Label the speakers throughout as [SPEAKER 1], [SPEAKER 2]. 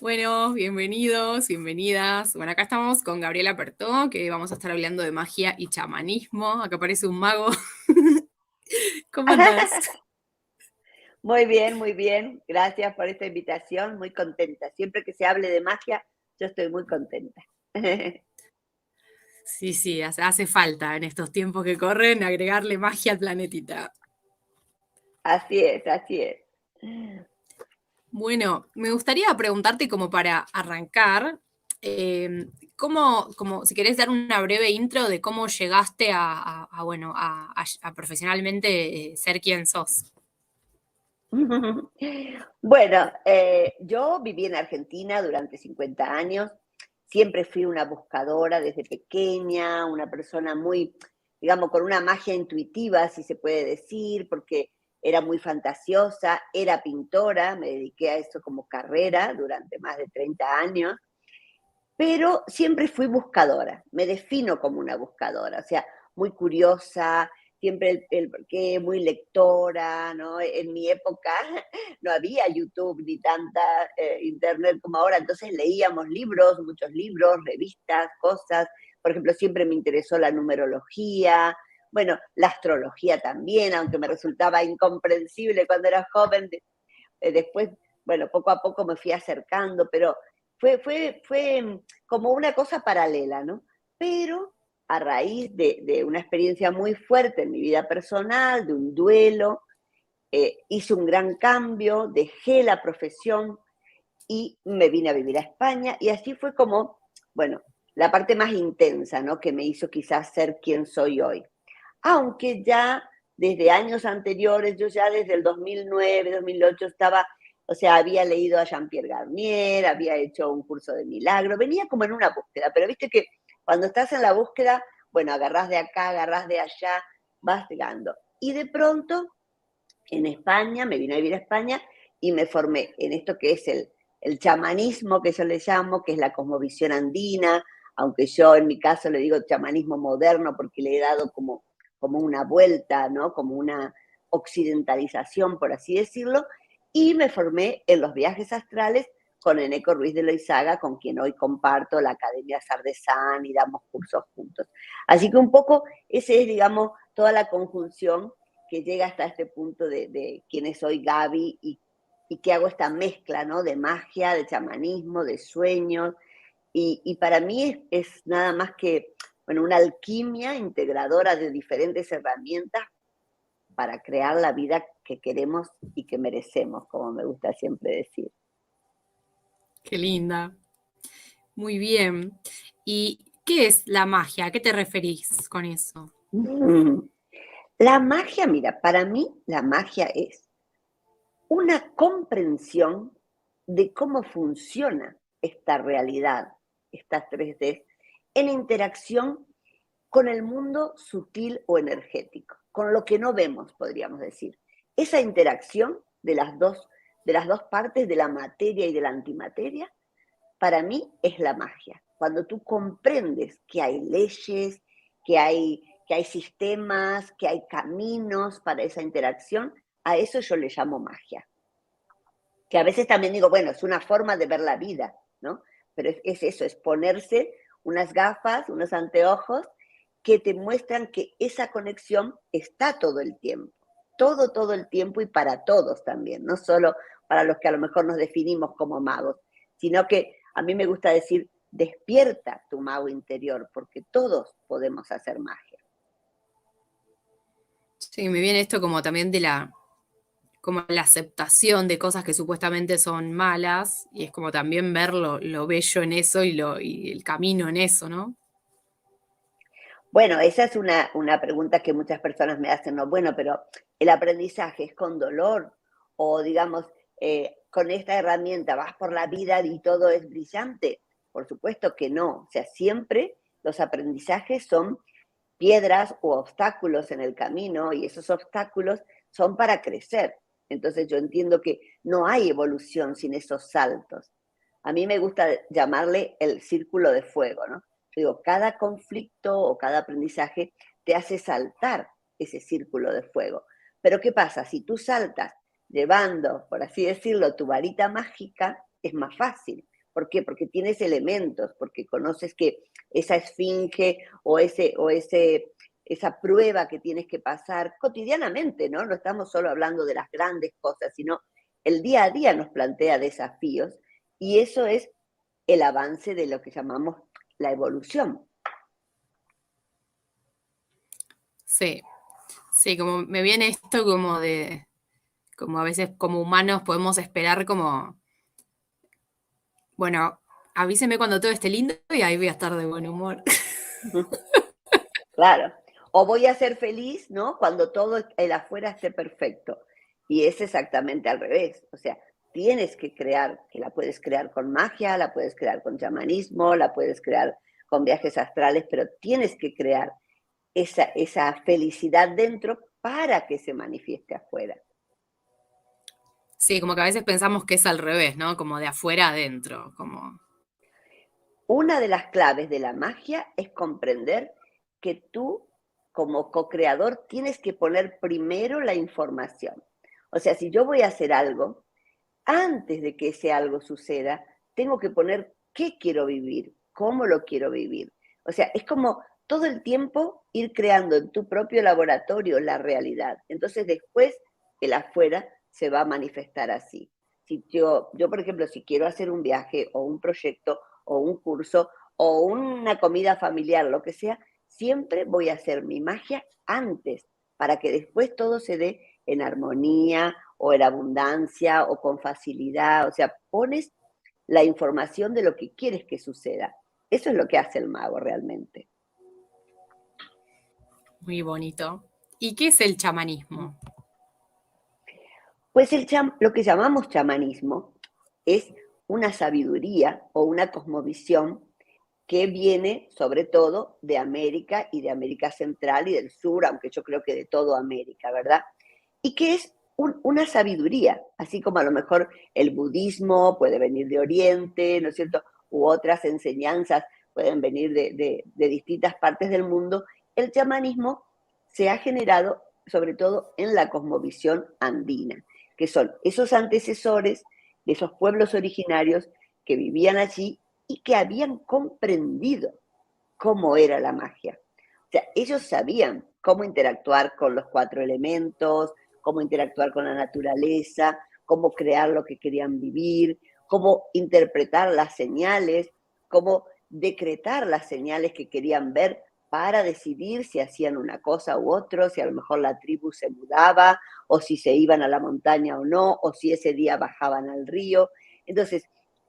[SPEAKER 1] Bueno, bienvenidos, bienvenidas. Bueno, acá estamos con Gabriela Pertó, que vamos a estar hablando de magia y chamanismo. Acá aparece un mago. ¿Cómo andás?
[SPEAKER 2] Muy bien, muy bien. Gracias por esta invitación. Muy contenta. Siempre que se hable de magia, yo estoy muy contenta.
[SPEAKER 1] Sí, sí, hace falta en estos tiempos que corren agregarle magia al planetita.
[SPEAKER 2] Así es, así es.
[SPEAKER 1] Bueno, me gustaría preguntarte como para arrancar, como si querés dar una breve intro de cómo llegaste bueno, a profesionalmente ser quien sos.
[SPEAKER 2] Bueno, yo viví en Argentina durante 50 años. Siempre fui una buscadora desde pequeña, una persona muy, digamos, con una magia intuitiva, si se puede decir, porque era muy fantasiosa, era pintora, me dediqué a eso como carrera durante más de 30 años. Pero siempre fui buscadora, me defino como una buscadora, o sea, muy curiosa, siempre el porqué, muy lectora, ¿no? En mi época no había YouTube ni tanta internet como ahora, entonces leíamos libros, muchos libros, revistas, cosas. Por ejemplo, siempre me interesó la numerología, bueno, la astrología también, aunque me resultaba incomprensible cuando era joven. Después, bueno, poco a poco me fui acercando, pero fue como una cosa paralela, ¿no? Pero a raíz de una experiencia muy fuerte en mi vida personal, de un duelo, hice un gran cambio, dejé la profesión y me vine a vivir a España y así fue como, bueno, la parte más intensa, ¿no? Que me hizo quizás ser quien soy hoy. Aunque ya desde años anteriores, yo ya desde el 2009, 2008 estaba, o sea, había leído a Jean-Pierre Garnier, había hecho un curso de milagro, venía como en una búsqueda, pero viste que cuando estás en la búsqueda, bueno, agarrás de acá, agarrás de allá, vas llegando. Y de pronto, en España, me vine a vivir a España y me formé en esto que es el chamanismo, que yo le llamo, que es la cosmovisión andina, aunque yo en mi caso le digo chamanismo moderno porque le he dado como una vuelta, ¿no? Como una occidentalización, por así decirlo, y me formé en los viajes astrales con Eneco Ruiz de Loizaga, con quien hoy comparto la Academia Sardesán y damos cursos juntos. Así que un poco ese es, digamos, toda la conjunción que llega hasta este punto de quién es hoy Gaby y que hago esta mezcla, ¿no? De magia, de chamanismo, de sueños, y para mí es nada más que, bueno, una alquimia integradora de diferentes herramientas para crear la vida que queremos y que merecemos, como me gusta siempre decir.
[SPEAKER 1] Qué linda. Muy bien. ¿Y qué es la magia? ¿A qué te referís con eso?
[SPEAKER 2] La magia, mira, para mí la magia es una comprensión de cómo funciona esta realidad, esta 3D, en interacción con el mundo sutil o energético, con lo que no vemos, podríamos decir. Esa interacción de las dos partes, de la materia y de la antimateria, para mí es la magia. Cuando tú comprendes que hay leyes, que hay sistemas, que hay caminos para esa interacción, a eso yo le llamo magia. Que a veces también digo, bueno, es una forma de ver la vida, ¿no? Pero es eso, es ponerse unas gafas, unos anteojos que te muestran que esa conexión está todo el tiempo, todo el tiempo y para todos también, no solo para los que a lo mejor nos definimos como magos, sino que a mí me gusta decir, despierta tu mago interior, porque todos podemos hacer magia.
[SPEAKER 1] Sí, me viene esto como también de como la aceptación de cosas que supuestamente son malas, y es como también ver lo bello en eso y el camino en eso, ¿no?
[SPEAKER 2] Bueno, esa es una pregunta que muchas personas me hacen, ¿no? Bueno, pero el aprendizaje es con dolor o digamos, con esta herramienta vas por la vida y todo es brillante. Por supuesto que no. O sea, siempre los aprendizajes son piedras o obstáculos en el camino y esos obstáculos son para crecer. Entonces yo entiendo que no hay evolución sin esos saltos. A mí me gusta llamarle el círculo de fuego, ¿no? Digo, cada conflicto o cada aprendizaje te hace saltar ese círculo de fuego. Pero ¿qué pasa? Si tú saltas llevando, por así decirlo, tu varita mágica, es más fácil. ¿Por qué? Porque tienes elementos, porque conoces que esa esfinge esa prueba que tienes que pasar cotidianamente, ¿no? No estamos solo hablando de las grandes cosas, sino el día a día nos plantea desafíos y eso es el avance de lo que llamamos la evolución.
[SPEAKER 1] Sí, sí, como me viene esto como a veces como humanos podemos esperar como, bueno, avíseme cuando todo esté lindo y ahí voy a estar de buen humor.
[SPEAKER 2] Claro. O voy a ser feliz, ¿no? Cuando todo el afuera esté perfecto. Y es exactamente al revés. O sea, tienes que crear, que la puedes crear con magia, la puedes crear con chamanismo, la puedes crear con viajes astrales, pero tienes que crear esa felicidad dentro para que se manifieste afuera.
[SPEAKER 1] Sí, como que a veces pensamos que es al revés, ¿no? Como de afuera adentro, como...
[SPEAKER 2] Una de las claves de la magia es comprender que tú, como co-creador, tienes que poner primero la información. O sea, si yo voy a hacer algo, antes de que ese algo suceda, tengo que poner qué quiero vivir, cómo lo quiero vivir. O sea, es como todo el tiempo ir creando en tu propio laboratorio la realidad. Entonces después el afuera se va a manifestar así. Si yo, por ejemplo, si quiero hacer un viaje o un proyecto o un curso o una comida familiar, lo que sea, siempre voy a hacer mi magia antes para que después todo se dé en armonía o en abundancia o con facilidad. O sea, pones la información de lo que quieres que suceda. Eso es lo que hace el mago realmente.
[SPEAKER 1] Muy bonito. ¿Y qué es el chamanismo?
[SPEAKER 2] Pues lo que llamamos chamanismo es una sabiduría o una cosmovisión que viene sobre todo de América y de América Central y del Sur, aunque yo creo que de toda América, ¿verdad? Y que es una sabiduría, así como a lo mejor el budismo puede venir de Oriente, ¿no es cierto? U otras enseñanzas pueden venir de distintas partes del mundo. El chamanismo se ha generado sobre todo en la cosmovisión andina, que son esos antecesores de esos pueblos originarios que vivían allí y que habían comprendido cómo era la magia. O sea, ellos sabían cómo interactuar con los 4 elementos, cómo interactuar con la naturaleza, cómo crear lo que querían vivir, cómo interpretar las señales, cómo decretar las señales que querían ver para decidir si hacían una cosa u otra, si a lo mejor la tribu se mudaba, o si se iban a la montaña o no, o si ese día bajaban al río. Entonces,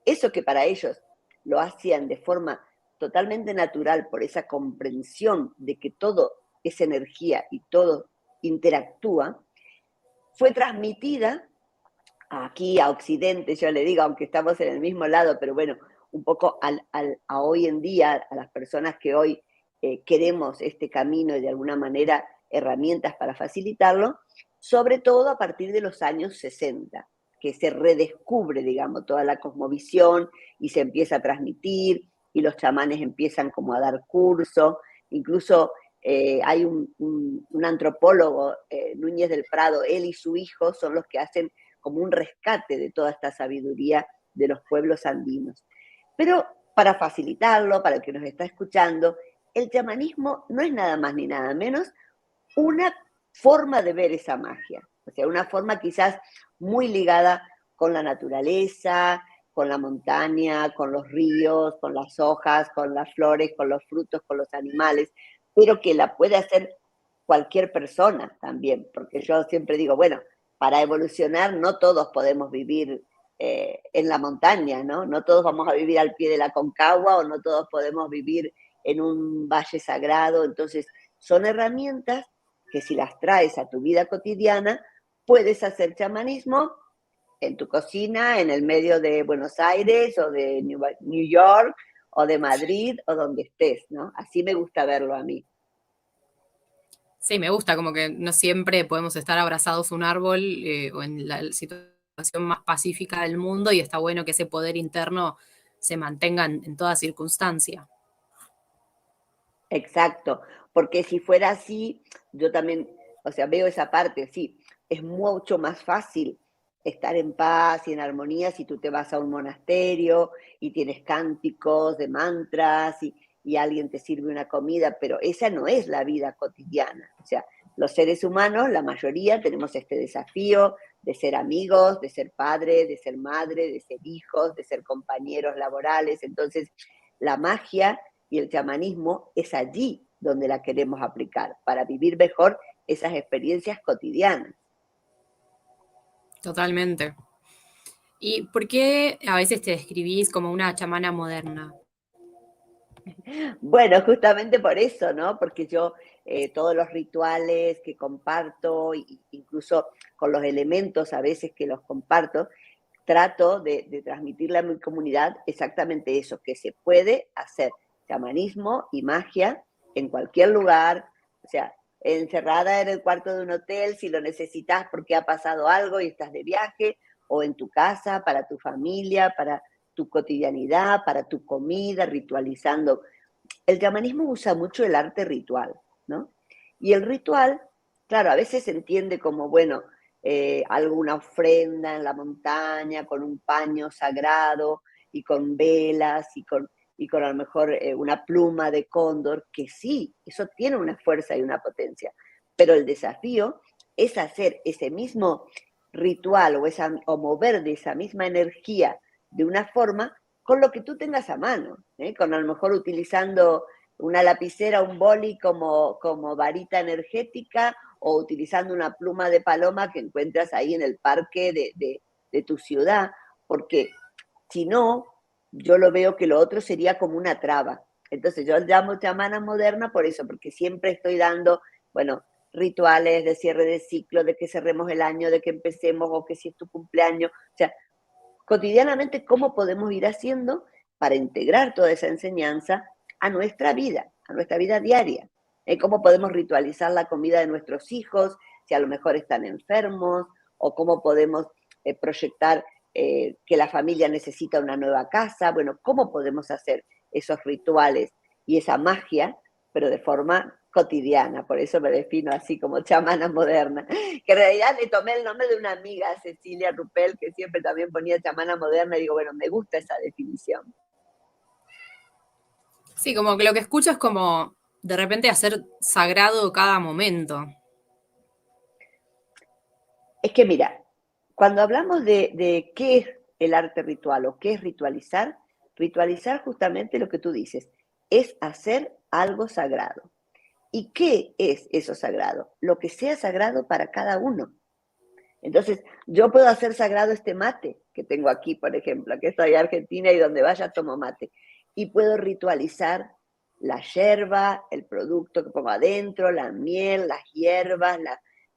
[SPEAKER 2] eso que para ellos lo hacían de forma totalmente natural por esa comprensión de que todo es energía y todo interactúa, fue transmitida aquí a Occidente, yo le digo, aunque estamos en el mismo lado, pero bueno, un poco a hoy en día, a las personas que hoy queremos este camino y de alguna manera herramientas para facilitarlo, sobre todo a partir de los años 60, que se redescubre, digamos, toda la cosmovisión y se empieza a transmitir y los chamanes empiezan como a dar curso, incluso hay un antropólogo, Núñez del Prado, él y su hijo son los que hacen como un rescate de toda esta sabiduría de los pueblos andinos. Pero para facilitarlo, para el que nos está escuchando, el chamanismo no es nada más ni nada menos una forma de ver esa magia, o sea, una forma quizás muy ligada con la naturaleza, con la montaña, con los ríos, con las hojas, con las flores, con los frutos, con los animales, pero que la puede hacer cualquier persona también, porque yo siempre digo, bueno, para evolucionar no todos podemos vivir en la montaña, ¿no? No todos vamos a vivir al pie de la Concagua o no todos podemos vivir en un valle sagrado, entonces son herramientas que si las traes a tu vida cotidiana, puedes hacer chamanismo en tu cocina, en el medio de Buenos Aires o de New York o de Madrid o donde estés, ¿no? Así me gusta verlo a mí.
[SPEAKER 1] Sí, me gusta, como que no siempre podemos estar abrazados a un árbol o en la situación más pacífica del mundo y está bueno que ese poder interno se mantenga en toda circunstancia.
[SPEAKER 2] Exacto, porque si fuera así, yo también, o sea, veo esa parte, sí, es mucho más fácil estar en paz y en armonía si tú te vas a un monasterio y tienes cánticos de mantras y alguien te sirve una comida, pero esa no es la vida cotidiana. O sea, los seres humanos, la mayoría, tenemos este desafío de ser amigos, de ser padres, de ser madre, de ser hijos, de ser compañeros laborales. Entonces, la magia y el chamanismo es allí donde la queremos aplicar, para vivir mejor esas experiencias cotidianas.
[SPEAKER 1] Totalmente. ¿Y por qué a veces te describís como una chamana moderna?
[SPEAKER 2] Bueno, justamente por eso, ¿no? Porque yo todos los rituales que comparto, incluso con los elementos a veces que los comparto, trato de transmitirle a mi comunidad exactamente eso, que se puede hacer chamanismo y magia en cualquier lugar, o sea, encerrada en el cuarto de un hotel si lo necesitas porque ha pasado algo y estás de viaje, o en tu casa, para tu familia, para tu cotidianidad, para tu comida, ritualizando. El chamanismo usa mucho el arte ritual, ¿no? Y el ritual, claro, a veces se entiende como, bueno, alguna ofrenda en la montaña con un paño sagrado y con velas y con a lo mejor una pluma de cóndor, que sí, eso tiene una fuerza y una potencia. Pero el desafío es hacer ese mismo ritual o mover de esa misma energía de una forma con lo que tú tengas a mano, con a lo mejor utilizando una lapicera, un boli como varita energética o utilizando una pluma de paloma que encuentras ahí en el parque de tu ciudad, porque si no, yo lo veo que lo otro sería como una traba. Entonces yo llamo chamana moderna por eso, porque siempre estoy dando, bueno, rituales de cierre de ciclo, de que cerremos el año, de que empecemos o que si es tu cumpleaños. O sea, cotidianamente cómo podemos ir haciendo para integrar toda esa enseñanza a nuestra vida diaria. Cómo podemos ritualizar la comida de nuestros hijos, si a lo mejor están enfermos, o cómo podemos proyectar que la familia necesita una nueva casa. Bueno, cómo podemos hacer esos rituales y esa magia, pero de forma cotidiana. Por eso me defino así como chamana moderna, que en realidad le tomé el nombre de una amiga, Cecilia Rupel, que siempre también ponía chamana moderna, y digo, bueno, me gusta esa definición.
[SPEAKER 1] Sí, como que lo que escucho es como de repente hacer sagrado cada momento.
[SPEAKER 2] Es que mira, cuando hablamos de qué es el arte ritual o qué es ritualizar, ritualizar justamente lo que tú dices, es hacer algo sagrado. ¿Y qué es eso sagrado? Lo que sea sagrado para cada uno. Entonces, yo puedo hacer sagrado este mate que tengo aquí, por ejemplo, que soy argentina y donde vaya tomo mate. Y puedo ritualizar la yerba, el producto que pongo adentro, la miel, las hierbas,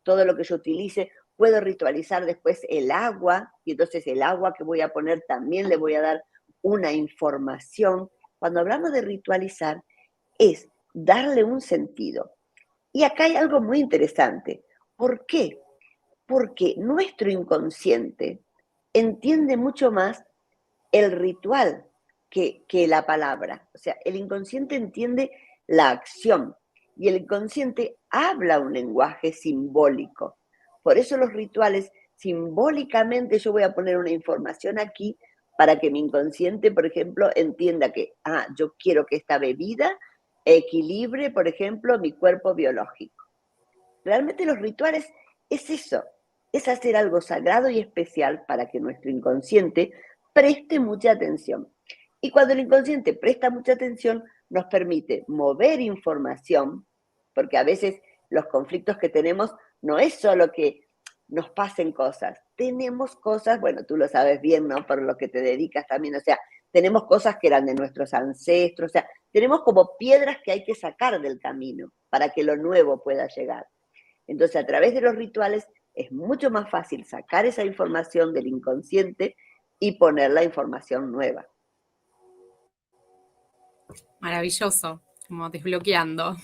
[SPEAKER 2] todo lo que yo utilice. Puedo ritualizar después el agua, y entonces el agua que voy a poner también le voy a dar una información. Cuando hablamos de ritualizar, es darle un sentido. Y acá hay algo muy interesante. ¿Por qué? Porque nuestro inconsciente entiende mucho más el ritual que la palabra. O sea, el inconsciente entiende la acción y el inconsciente habla un lenguaje simbólico. Por eso los rituales, simbólicamente yo voy a poner una información aquí para que mi inconsciente, por ejemplo, entienda que, yo quiero que esta bebida equilibre, por ejemplo, mi cuerpo biológico. Realmente los rituales es eso, es hacer algo sagrado y especial para que nuestro inconsciente preste mucha atención. Y cuando el inconsciente presta mucha atención, nos permite mover información, porque a veces los conflictos que tenemos no es solo que nos pasen cosas, tenemos cosas, bueno, tú lo sabes bien, ¿no? Por lo que te dedicas también, o sea, tenemos cosas que eran de nuestros ancestros, o sea, tenemos como piedras que hay que sacar del camino para que lo nuevo pueda llegar. Entonces, a través de los rituales es mucho más fácil sacar esa información del inconsciente y poner la información nueva.
[SPEAKER 1] Maravilloso, como desbloqueando.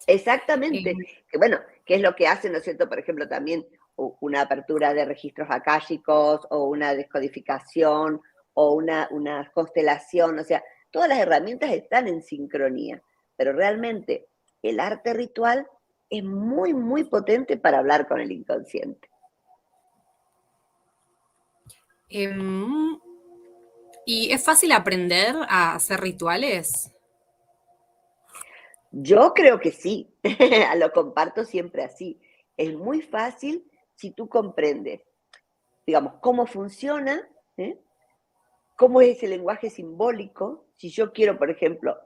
[SPEAKER 2] Exactamente.
[SPEAKER 1] Eh,
[SPEAKER 2] Que bueno, ¿qué es lo que hacen, no es cierto? Por ejemplo, también una apertura de registros akáshicos o una descodificación o una constelación, o sea, todas las herramientas están en sincronía, pero realmente el arte ritual es muy, muy potente para hablar con el inconsciente.
[SPEAKER 1] Em, ¿Y es fácil aprender a hacer rituales?
[SPEAKER 2] Yo creo que sí, lo comparto siempre así. Es muy fácil si tú comprendes, digamos, cómo funciona, ¿eh? Cómo es ese lenguaje simbólico. Si yo quiero, por ejemplo,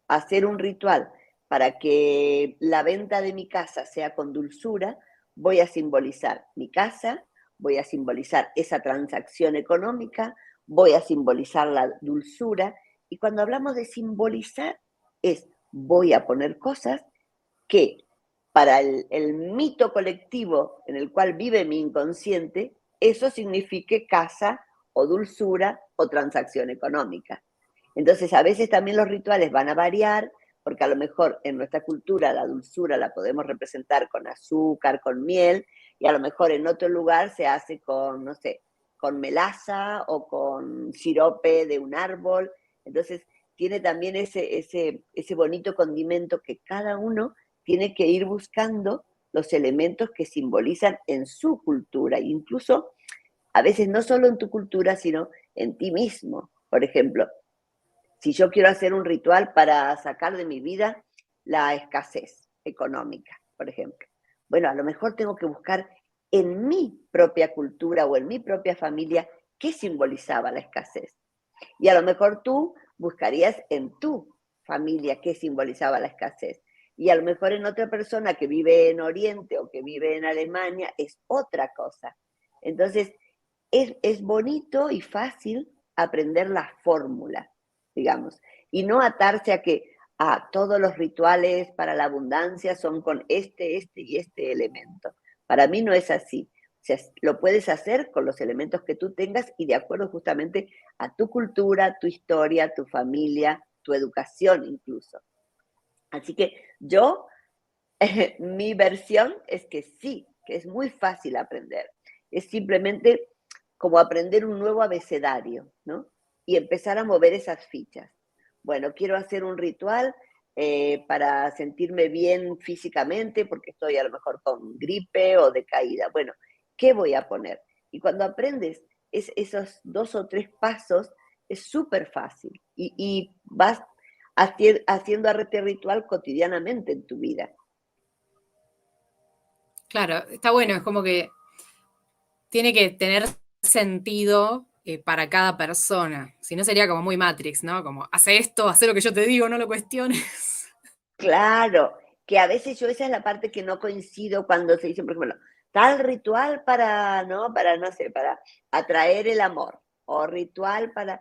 [SPEAKER 2] hacer un ritual para que la venta de mi casa sea con dulzura, voy a simbolizar mi casa, voy a simbolizar esa transacción económica, voy a simbolizar la dulzura. Y cuando hablamos de simbolizar, es voy a poner cosas que para el mito colectivo en el cual vive mi inconsciente, eso signifique casa o dulzura o transacción económica. Entonces, a veces también los rituales van a variar, porque a lo mejor en nuestra cultura la dulzura la podemos representar con azúcar, con miel, y a lo mejor en otro lugar se hace con, no sé, con melaza o con sirope de un árbol. Entonces, tiene también ese bonito condimento que cada uno tiene que ir buscando los elementos que simbolizan en su cultura, incluso a veces no solo en tu cultura, sino en ti mismo. Por ejemplo, si yo quiero hacer un ritual para sacar de mi vida la escasez económica, por ejemplo, bueno, a lo mejor tengo que buscar en mi propia cultura o en mi propia familia qué simbolizaba la escasez. Y a lo mejor tú buscarías en tu familia qué simbolizaba la escasez. Y a lo mejor en otra persona que vive en Oriente o que vive en Alemania es otra cosa. Entonces, es bonito y fácil aprender la fórmula, digamos, y no atarse a que todos los rituales para la abundancia son con este y este elemento. Para mí no es así. O sea, lo puedes hacer con los elementos que tú tengas y de acuerdo justamente a tu cultura, tu historia, tu familia, tu educación incluso. Así que yo, mi versión es que sí, que es muy fácil aprender. Es simplemente como aprender un nuevo abecedario, ¿no? Y empezar a mover esas fichas. Bueno, quiero hacer un ritual para sentirme bien físicamente porque estoy a lo mejor con gripe o decaída. Bueno, ¿qué voy a poner? Y cuando aprendes esos 2 o 3 pasos, es súper fácil y vas haciendo arte ritual cotidianamente en tu vida.
[SPEAKER 1] Claro, está bueno, es como que tiene que tener sentido para cada persona. Si no sería como muy Matrix, ¿no? Como, hace esto, hace lo que yo te digo, no lo cuestiones.
[SPEAKER 2] Claro, que a veces yo esa es la parte que no coincido cuando se dice, por ejemplo, tal ritual para, ¿no? Para, no sé, para atraer el amor, o ritual para...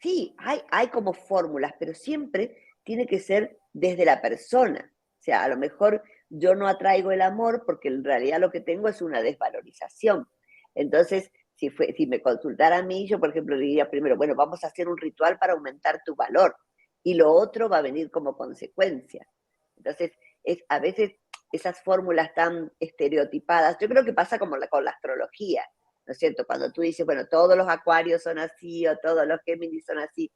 [SPEAKER 2] Sí, hay como fórmulas, pero siempre tiene que ser desde la persona. O sea, a lo mejor yo no atraigo el amor porque en realidad lo que tengo es una desvalorización. Entonces, si me consultara a mí, yo, por ejemplo, diría primero, bueno, vamos a hacer un ritual para aumentar tu valor y lo otro va a venir como consecuencia. Entonces, a veces esas fórmulas tan estereotipadas, yo creo que pasa como con la astrología, ¿no es cierto? Cuando tú dices, bueno, todos los acuarios son así o todos los Géminis son así,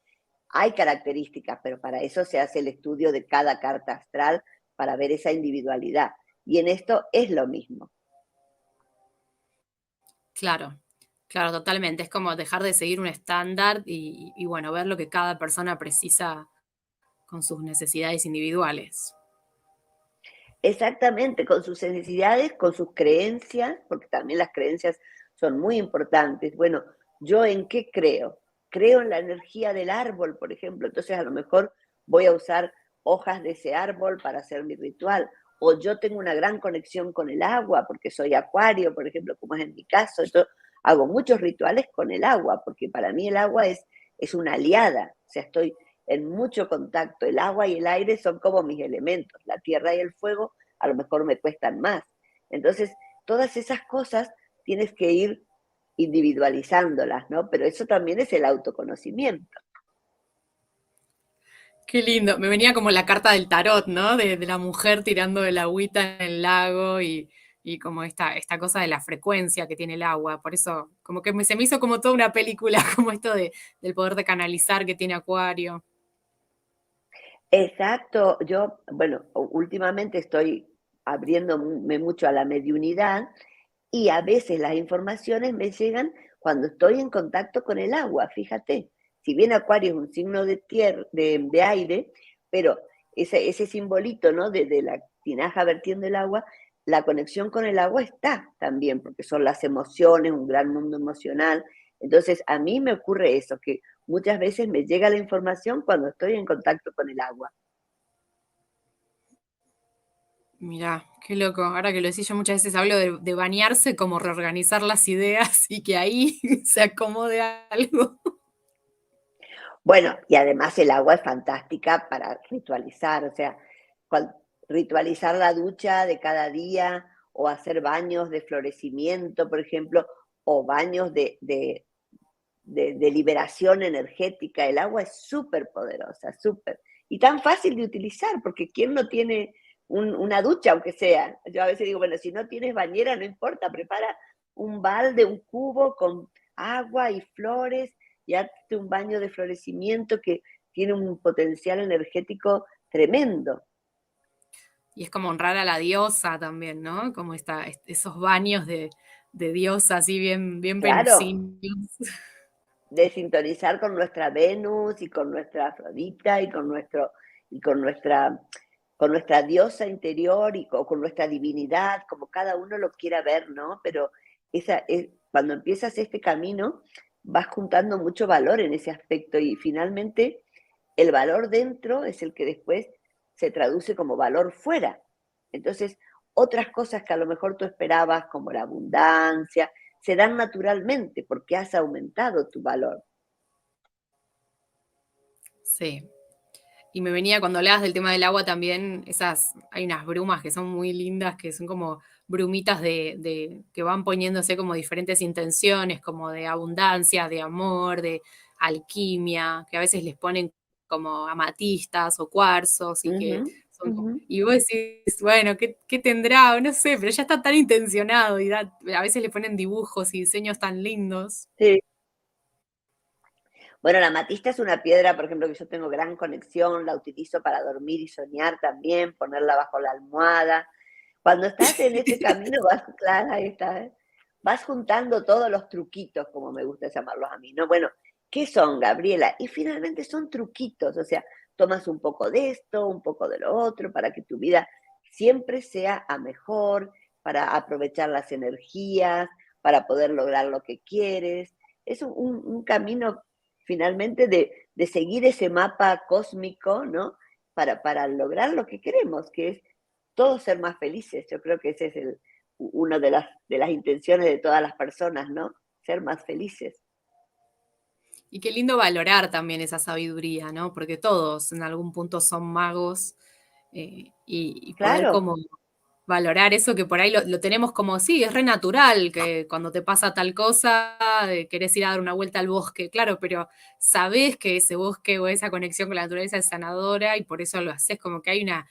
[SPEAKER 2] hay características, pero para eso se hace el estudio de cada carta astral para ver esa individualidad. Y en esto es lo mismo.
[SPEAKER 1] Claro, claro, totalmente. Es como dejar de seguir un estándar y bueno, ver lo que cada persona precisa con sus necesidades individuales.
[SPEAKER 2] Exactamente, con sus necesidades, con sus creencias, porque también las creencias son muy importantes. Bueno, ¿yo en qué creo? Creo en la energía del árbol, por ejemplo, entonces a lo mejor voy a usar hojas de ese árbol para hacer mi ritual. O yo tengo una gran conexión con el agua, porque soy acuario, por ejemplo, como es en mi caso. Yo hago muchos rituales con el agua, porque para mí el agua es una aliada, o sea, estoy en mucho contacto. El agua y el aire son como mis elementos, la tierra y el fuego a lo mejor me cuestan más. Entonces, todas esas cosas tienes que ir individualizándolas, ¿no? Pero eso también es el autoconocimiento.
[SPEAKER 1] Qué lindo. Me venía como la carta del tarot, ¿no? De la mujer tirando el agüita en el lago y como esta cosa de la frecuencia que tiene el agua. Por eso, como que se me hizo como toda una película, como esto del poder de canalizar que tiene Acuario.
[SPEAKER 2] Exacto, yo, bueno, últimamente estoy abriéndome mucho a la mediunidad y a veces las informaciones me llegan cuando estoy en contacto con el agua, fíjate. Si bien Acuario es un signo de, tierra, de aire, pero ese simbolito, ¿no? De la tinaja vertiendo el agua, la conexión con el agua está también, porque son las emociones, un gran mundo emocional. Entonces, a mí me ocurre eso, que muchas veces me llega la información cuando estoy en contacto con el agua.
[SPEAKER 1] Mirá, qué loco. Ahora que lo decís, yo muchas veces hablo de bañarse como reorganizar las ideas y que ahí se acomode algo.
[SPEAKER 2] Bueno, y además el agua es fantástica para ritualizar, o sea, ritualizar la ducha de cada día o hacer baños de florecimiento, por ejemplo, o baños de liberación energética. El agua es súper poderosa, súper. Y tan fácil de utilizar, porque ¿quién no tiene una ducha, aunque sea? Yo a veces digo, bueno, si no tienes bañera, no importa, prepara un balde, un cubo con agua y flores y hazte un baño de florecimiento que tiene un potencial energético tremendo.
[SPEAKER 1] Y es como honrar a la diosa también, ¿no? Como esos baños de diosa así bien
[SPEAKER 2] Claro,
[SPEAKER 1] venusinos.
[SPEAKER 2] de sintonizar con nuestra Venus y con nuestra Afrodita y y con nuestra diosa interior con nuestra divinidad, como cada uno lo quiera ver, ¿no? Pero cuando empiezas este camino, vas juntando mucho valor en ese aspecto y finalmente el valor dentro es el que después se traduce como valor fuera. Entonces, otras cosas que a lo mejor tú esperabas, como la abundancia, se dan naturalmente porque has aumentado tu valor.
[SPEAKER 1] Sí. Y me venía cuando hablabas del tema del agua también, hay unas brumas que son muy lindas, que son como brumitas que van poniéndose como diferentes intenciones, como de abundancia, de amor, de alquimia, que a veces les ponen como amatistas o cuarzos y que
[SPEAKER 2] Ujú,
[SPEAKER 1] son
[SPEAKER 2] ujú.
[SPEAKER 1] y vos decís, bueno, ¿qué tendrá? No sé, pero ya está tan intencionado y a veces le ponen dibujos y diseños tan lindos.
[SPEAKER 2] Sí. Bueno, la amatista es una piedra, por ejemplo, que yo tengo gran conexión, la utilizo para dormir y soñar también, ponerla bajo la almohada. Cuando estás en ese camino, vas, claro, ahí está, ¿eh? Vas juntando todos los truquitos, como me gusta llamarlos a mí, ¿no? Bueno, ¿qué son, Gabriela? Y finalmente son truquitos, o sea, tomas un poco de esto, un poco de lo otro, para que tu vida siempre sea a mejor, para aprovechar las energías, para poder lograr lo que quieres. Es un camino finalmente de seguir ese mapa cósmico, ¿no? Para lograr lo que queremos, que es todos ser más felices. Yo creo que ese es una de las intenciones de todas las personas, ¿no? Ser más felices.
[SPEAKER 1] Y qué lindo valorar también esa sabiduría, ¿no? Porque todos en algún punto son magos y poder
[SPEAKER 2] Claro,
[SPEAKER 1] como valorar eso que por ahí lo tenemos como, sí, es re natural que cuando te pasa tal cosa, querés ir a dar una vuelta al bosque, claro, pero sabés que ese bosque o esa conexión con la naturaleza es sanadora y por eso lo haces, como que hay una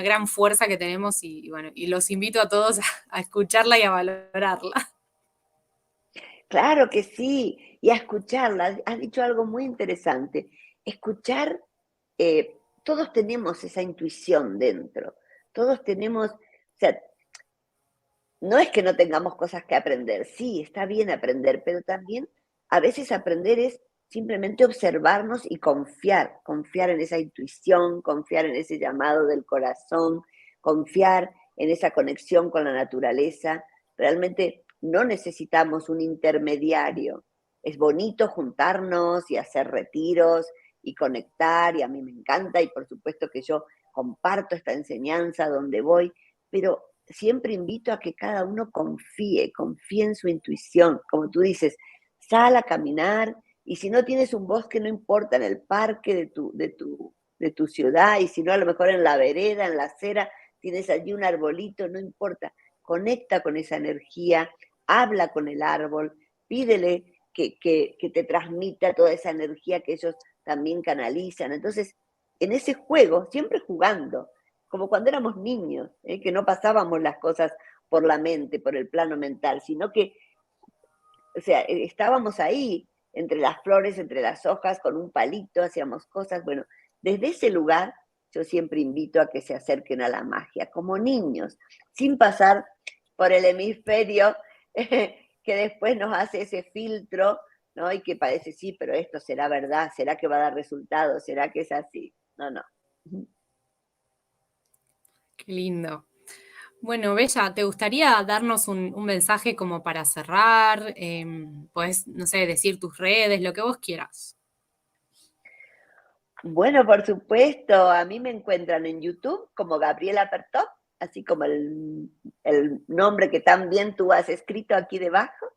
[SPEAKER 1] gran fuerza que tenemos y bueno, y los invito a todos a escucharla y a valorarla.
[SPEAKER 2] claro que sí. Y a escucharla. Has dicho algo muy interesante. Escuchar, todos tenemos esa intuición dentro. Todos tenemos, o sea, no es que no tengamos cosas que aprender, sí, está bien aprender, pero también a veces aprender es simplemente observarnos y confiar en esa intuición, confiar en ese llamado del corazón, confiar en esa conexión con la naturaleza. Realmente no necesitamos un intermediario. Es bonito juntarnos y hacer retiros y conectar, y a mí me encanta, y por supuesto que yo comparto esta enseñanza donde voy, pero siempre invito a que cada uno confíe en su intuición. Como tú dices, sal a caminar y si no tienes un bosque, no importa, en el parque de tu ciudad y si no, a lo mejor en la vereda, en la acera, tienes allí un arbolito, no importa. Conecta con esa energía, habla con el árbol, pídele que te transmita toda esa energía que ellos también canalizan. Entonces, en ese juego, siempre jugando, como cuando éramos niños, que no pasábamos las cosas por la mente, por el plano mental, sino que, o sea, estábamos ahí, entre las flores, entre las hojas, con un palito, hacíamos cosas. Bueno, desde ese lugar yo siempre invito a que se acerquen a la magia, como niños, sin pasar por el hemisferio que después nos hace ese filtro, ¿no? Y que parece, sí, pero esto será verdad, será que va a dar resultados, será que es así. No, no.
[SPEAKER 1] Qué lindo. Bueno, Bella, ¿te gustaría darnos un mensaje como para cerrar? Podés, no sé, decir tus redes, lo que vos quieras.
[SPEAKER 2] Bueno, por supuesto, a mí me encuentran en YouTube como Gabriela Pertop, así como el nombre que tan bien tú has escrito aquí debajo,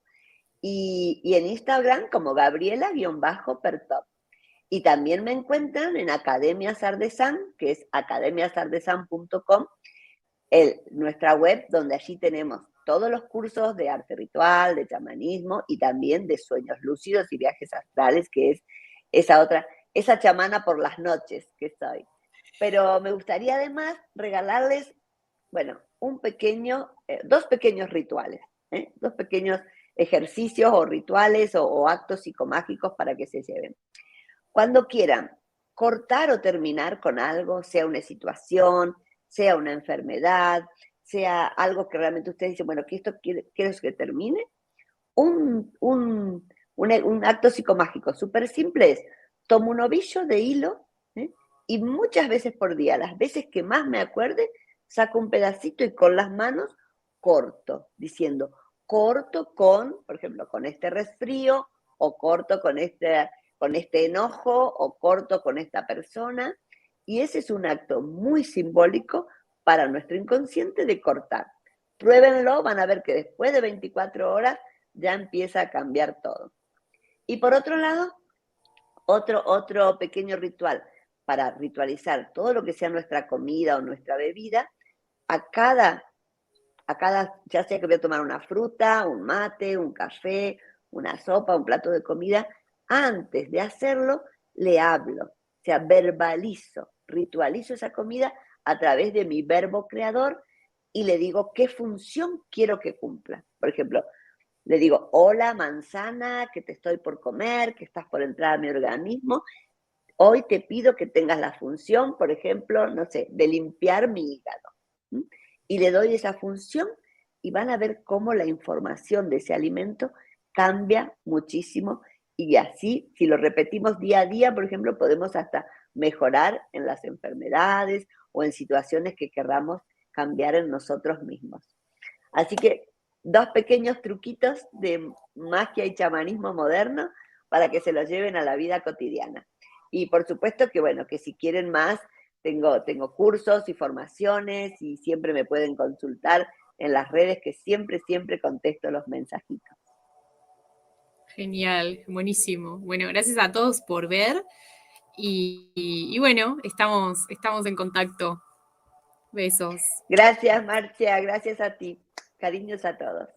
[SPEAKER 2] y en Instagram como Gabriela-Pertop. Y también me encuentran en Academia Sardesan, que es academiasardesan.com, nuestra web, donde allí tenemos todos los cursos de arte ritual, de chamanismo y también de sueños lúcidos y viajes astrales, que es esa chamana por las noches que soy. Pero me gustaría además regalarles, bueno, dos pequeños rituales, dos pequeños ejercicios o rituales o actos psicomágicos para que se lleven. Cuando quieran cortar o terminar con algo, sea una situación, sea una enfermedad, sea algo que realmente ustedes dicen, bueno, que esto quiero que termine, un acto psicomágico súper simple es, tomo un ovillo de hilo, y muchas veces por día, las veces que más me acuerde, saco un pedacito y con las manos corto, diciendo, corto con, por ejemplo, con este resfrío, o corto con este enojo, o corto con esta persona, y ese es un acto muy simbólico para nuestro inconsciente de cortar. Pruébenlo, van a ver que después de 24 horas ya empieza a cambiar todo. Y por otro lado, otro pequeño ritual para ritualizar todo lo que sea nuestra comida o nuestra bebida, a cada, ya sea que voy a tomar una fruta, un mate, un café, una sopa, un plato de comida, antes de hacerlo, le hablo, o sea, verbalizo, ritualizo esa comida a través de mi verbo creador y le digo qué función quiero que cumpla. Por ejemplo, le digo, hola manzana, que te estoy por comer, que estás por entrar a mi organismo. Hoy te pido que tengas la función, por ejemplo, no sé, de limpiar mi hígado. ¿Mm? Y le doy esa función y van a ver cómo la información de ese alimento cambia muchísimo. Y así, si lo repetimos día a día, por ejemplo, podemos hasta mejorar en las enfermedades o en situaciones que querramos cambiar en nosotros mismos. Así que dos pequeños truquitos de magia y chamanismo moderno para que se los lleven a la vida cotidiana. Y por supuesto que, bueno, que si quieren más, tengo cursos y formaciones y siempre me pueden consultar en las redes que siempre contesto los mensajitos.
[SPEAKER 1] Genial, buenísimo. Bueno, gracias a todos por ver y bueno, estamos en contacto. Besos.
[SPEAKER 2] Gracias, Marcia, gracias a ti. Cariños a todos.